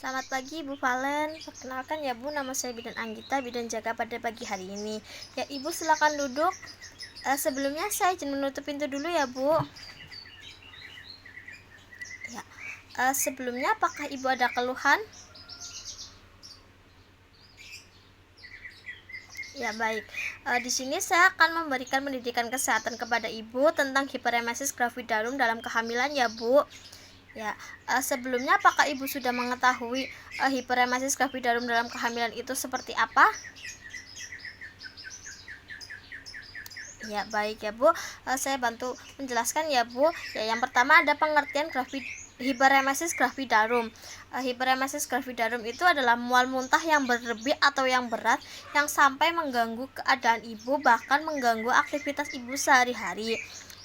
Selamat pagi Ibu Valen. Perkenalkan ya Bu, nama saya Bidan Anggita, bidan jaga pada pagi hari ini. Ya Ibu silakan duduk. Sebelumnya saya izin menutup pintu dulu ya Bu. Ya. Sebelumnya apakah Ibu ada keluhan? Ya baik. Di sini saya akan memberikan pendidikan kesehatan kepada Ibu tentang hiperemesis gravidarum dalam kehamilan ya Bu. Ya, sebelumnya apakah Ibu sudah mengetahui hiperemesis gravidarum dalam kehamilan itu seperti apa? Ya baik ya Bu, saya bantu menjelaskan ya Bu. Ya, yang pertama ada pengertian hiperemesis gravidarum. Hiperemesis gravidarum itu adalah mual muntah yang berlebih atau yang berat yang sampai mengganggu keadaan ibu, bahkan mengganggu aktivitas ibu sehari-hari.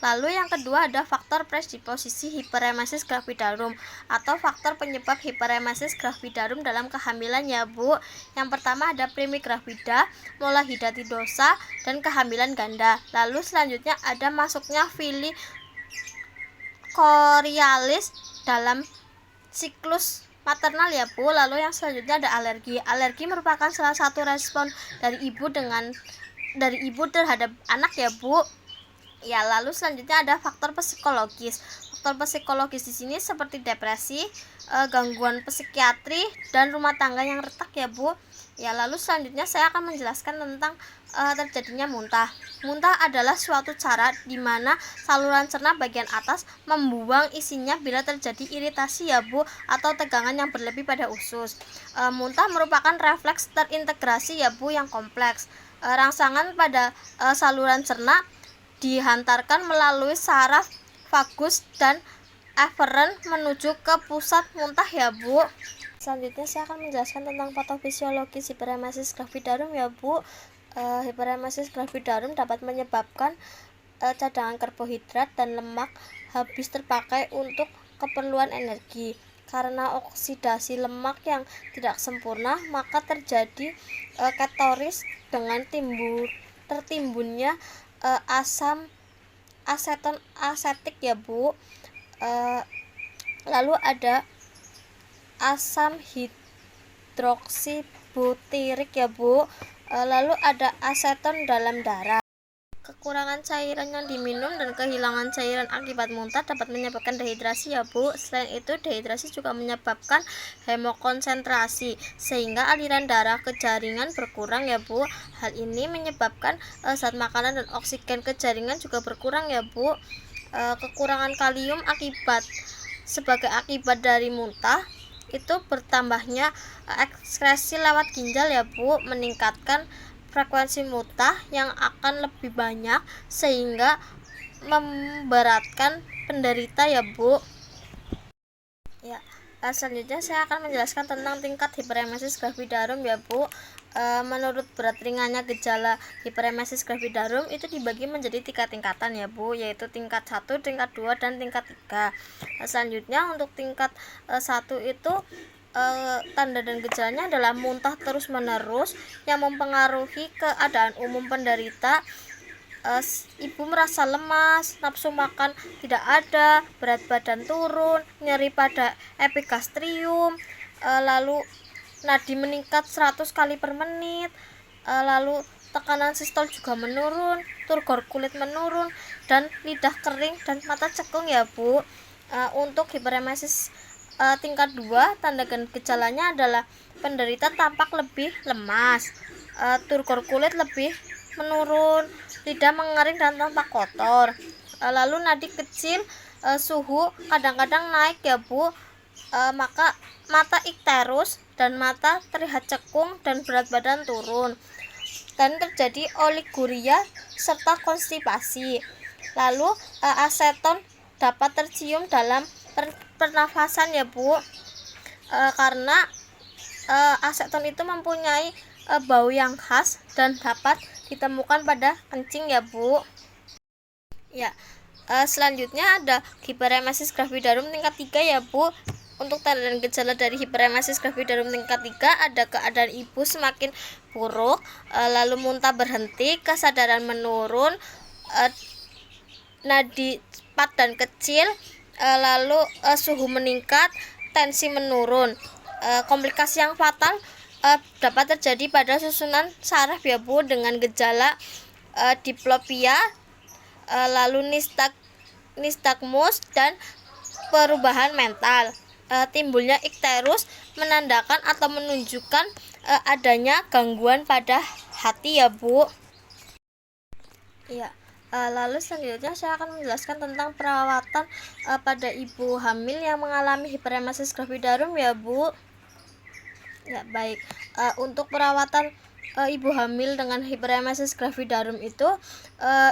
Lalu yang kedua ada faktor predisposisi hiperemesis gravidarum atau faktor penyebab hiperemesis gravidarum dalam kehamilan ya Bu. Yang pertama ada primi gravida, mola hidatidosa, dan kehamilan ganda. Lalu selanjutnya ada masuknya fili choriolis dalam siklus maternal ya Bu. Lalu yang selanjutnya ada alergi. Alergi merupakan salah satu respon dari ibu terhadap anak ya Bu. Ya, lalu selanjutnya ada faktor psikologis. Faktor psikologis di sini seperti depresi, gangguan psikiatri, dan rumah tangga yang retak ya Bu. Ya, lalu selanjutnya saya akan menjelaskan tentang terjadinya muntah. Muntah adalah suatu cara di mana saluran cerna bagian atas membuang isinya bila terjadi iritasi ya Bu, atau tegangan yang berlebih pada usus. Muntah merupakan refleks terintegrasi ya Bu yang kompleks. Rangsangan pada saluran cerna dihantarkan melalui saraf vagus dan eferen menuju ke pusat muntah ya Bu. Selanjutnya saya akan menjelaskan tentang patofisiologis hiperemesis gravidarum ya Bu. Hiperemesis gravidarum dapat menyebabkan cadangan karbohidrat dan lemak habis terpakai untuk keperluan energi. Karena oksidasi lemak yang tidak sempurna, maka terjadi ketosis dengan tertimbunnya asam aseton asetik ya Bu. Lalu ada asam hidroksibutirik ya Bu. Lalu ada aseton dalam darah. Kekurangan cairan yang diminum dan kehilangan cairan akibat muntah dapat menyebabkan dehidrasi ya Bu. Selain itu, dehidrasi juga menyebabkan hemokonsentrasi sehingga aliran darah ke jaringan berkurang ya Bu. Hal ini menyebabkan zat makanan dan oksigen ke jaringan juga berkurang ya Bu. Kekurangan kalium sebagai akibat dari muntah itu bertambahnya ekskresi lewat ginjal ya Bu, meningkatkan frekuensi muntah yang akan lebih banyak sehingga memberatkan penderita ya Bu. Ya, selanjutnya saya akan menjelaskan tentang tingkat hiperemesis gravidarum ya Bu. Menurut berat ringannya gejala hiperemesis gravidarum itu dibagi menjadi 3 tingkatan ya Bu, yaitu tingkat 1, tingkat 2, dan tingkat 3. Selanjutnya untuk tingkat 1 itu tanda dan gejalanya adalah muntah terus menerus yang mempengaruhi keadaan umum penderita. Ibu merasa lemas, nafsu makan tidak ada, berat badan turun, nyeri pada epigastrium, lalu nadi meningkat 100 kali per menit, lalu tekanan sistol juga menurun, turgor kulit menurun, dan lidah kering dan mata cekung ya Bu. Untuk hiperemesis tingkat 2, tanda dan gejalanya adalah penderita tampak lebih lemas, turgor kulit lebih menurun, lidah mengering dan tampak kotor, lalu nadi kecil, suhu kadang-kadang naik ya Bu, maka mata ikterus dan mata terlihat cekung dan berat badan turun, dan terjadi oliguria serta konstipasi. Lalu aseton dapat tercium dalam pernafasan ya Bu, karena aseton itu mempunyai bau yang khas dan dapat ditemukan pada kencing ya Bu. Ya, selanjutnya ada hiperemesis gravidarum tingkat 3 ya Bu. Untuk tanda dan gejala dari hiperemesis gravidarum tingkat 3 ada keadaan ibu semakin buruk, lalu muntah berhenti, kesadaran menurun, nadi cepat dan kecil, lalu suhu meningkat, tensi menurun. komplikasi yang fatal dapat terjadi pada susunan saraf ya Bu, dengan gejala diplopia, lalu nistagmus dan perubahan mental. Timbulnya ikterus menandakan atau menunjukkan adanya gangguan pada hati ya Bu. Iya. Lalu selanjutnya saya akan menjelaskan tentang perawatan pada ibu hamil yang mengalami hiperemesis gravidarum ya Bu. Ya baik. Untuk perawatan ibu hamil dengan hiperemesis gravidarum itu,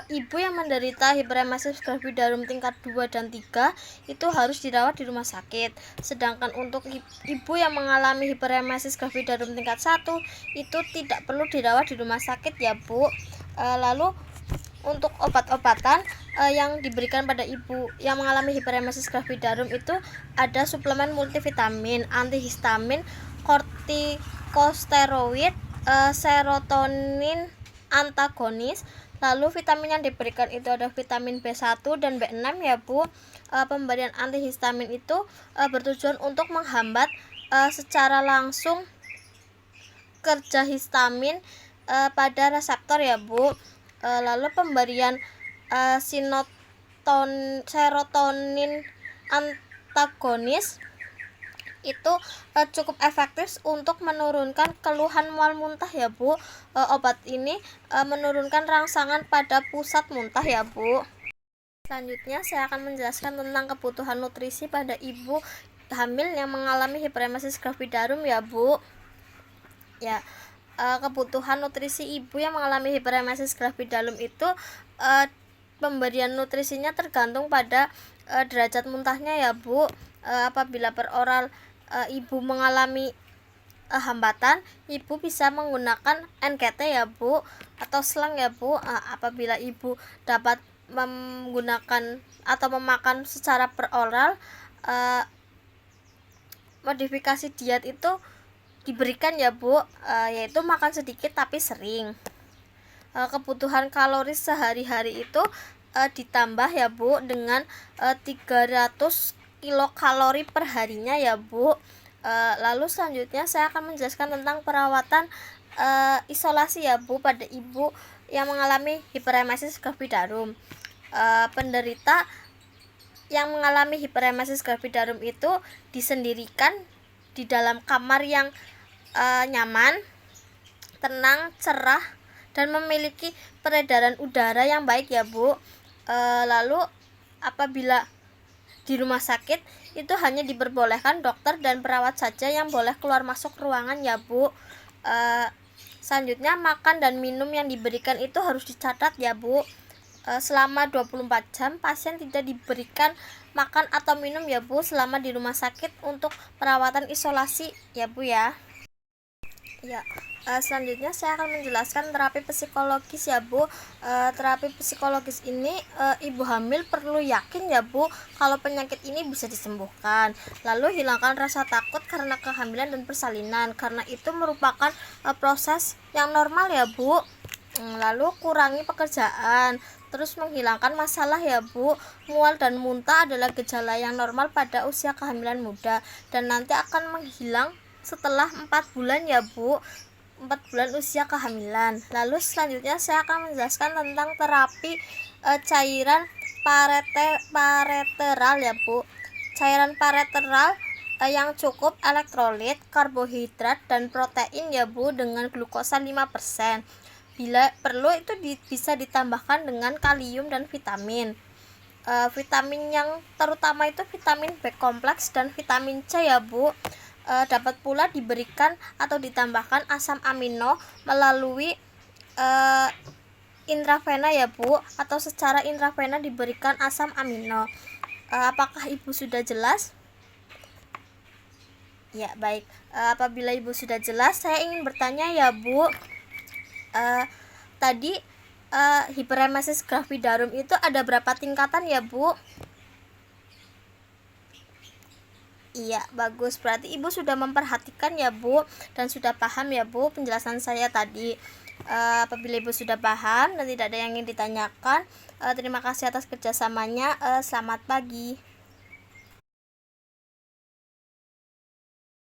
ibu yang menderita hiperemesis gravidarum tingkat 2 dan 3 itu harus dirawat di rumah sakit. Sedangkan untuk ibu yang mengalami hiperemesis gravidarum tingkat 1 itu tidak perlu dirawat di rumah sakit ya Bu. Lalu untuk obat-obatan yang diberikan pada ibu yang mengalami hiperemesis gravidarum itu ada suplemen multivitamin, antihistamin, kortikosteroid, serotonin antagonis. Lalu vitamin yang diberikan itu ada vitamin B1 dan B6 ya Bu. Pemberian antihistamin itu bertujuan untuk menghambat secara langsung kerja histamin pada reseptor ya Bu. Lalu pemberian serotonin antagonis itu cukup efektif untuk menurunkan keluhan mual muntah ya Bu. Obat ini menurunkan rangsangan pada pusat muntah ya Bu. Selanjutnya saya akan menjelaskan tentang kebutuhan nutrisi pada ibu hamil yang mengalami hiperemesis gravidarum ya Bu. Ya. Kebutuhan nutrisi ibu yang mengalami hiperemesis gravidarum itu pemberian nutrisinya tergantung pada derajat muntahnya ya Bu. Apabila peroral ibu mengalami hambatan, ibu bisa menggunakan NKT ya Bu, atau selang ya Bu. Apabila ibu dapat menggunakan atau memakan secara peroral, modifikasi diet itu diberikan ya Bu, yaitu makan sedikit tapi sering. Kebutuhan kalori sehari-hari itu ditambah ya Bu dengan 300 kilokalori per harinya ya Bu. Lalu selanjutnya saya akan menjelaskan tentang perawatan isolasi ya Bu pada ibu yang mengalami hiperemesis gravidarum. Penderita yang mengalami hiperemesis gravidarum itu disendirikan di dalam kamar yang nyaman, tenang, cerah, dan memiliki peredaran udara yang baik ya Bu. Lalu apabila di rumah sakit itu hanya diperbolehkan dokter dan perawat saja yang boleh keluar masuk ruangan ya Bu. Selanjutnya makan dan minum yang diberikan itu harus dicatat ya Bu. Selama 24 jam pasien tidak diberikan makan atau minum ya Bu selama di rumah sakit untuk perawatan isolasi ya Bu ya. Ya, selanjutnya saya akan menjelaskan terapi psikologis ya Bu. Terapi psikologis ini ibu hamil perlu yakin ya Bu kalau penyakit ini bisa disembuhkan. Lalu hilangkan rasa takut karena kehamilan dan persalinan, karena itu merupakan proses yang normal ya Bu. Lalu kurangi pekerjaan, terus menghilangkan masalah ya Bu. Mual dan muntah adalah gejala yang normal pada usia kehamilan muda dan nanti akan menghilang setelah 4 bulan ya Bu, 4 bulan usia kehamilan. Lalu selanjutnya saya akan menjelaskan tentang terapi cairan parenteral ya Bu. Cairan parenteral yang cukup elektrolit, karbohidrat, dan protein ya Bu, dengan glukosa 5%. Bila perlu itu bisa ditambahkan dengan kalium dan vitamin. Vitamin yang terutama itu vitamin B kompleks dan vitamin C ya Bu. Dapat pula diberikan atau ditambahkan asam amino melalui intravena ya Bu, atau secara intravena diberikan asam amino. Apakah Ibu sudah jelas? Ya baik, apabila Ibu sudah jelas, saya ingin bertanya ya Bu, tadi hiperemesis gravidarum itu ada berapa tingkatan ya Bu? Iya, bagus. Berarti Ibu sudah memperhatikan ya Bu, dan sudah paham ya Bu penjelasan saya tadi. Apabila Ibu sudah paham dan tidak ada yang ingin ditanyakan, terima kasih atas kerjasamanya. Selamat pagi.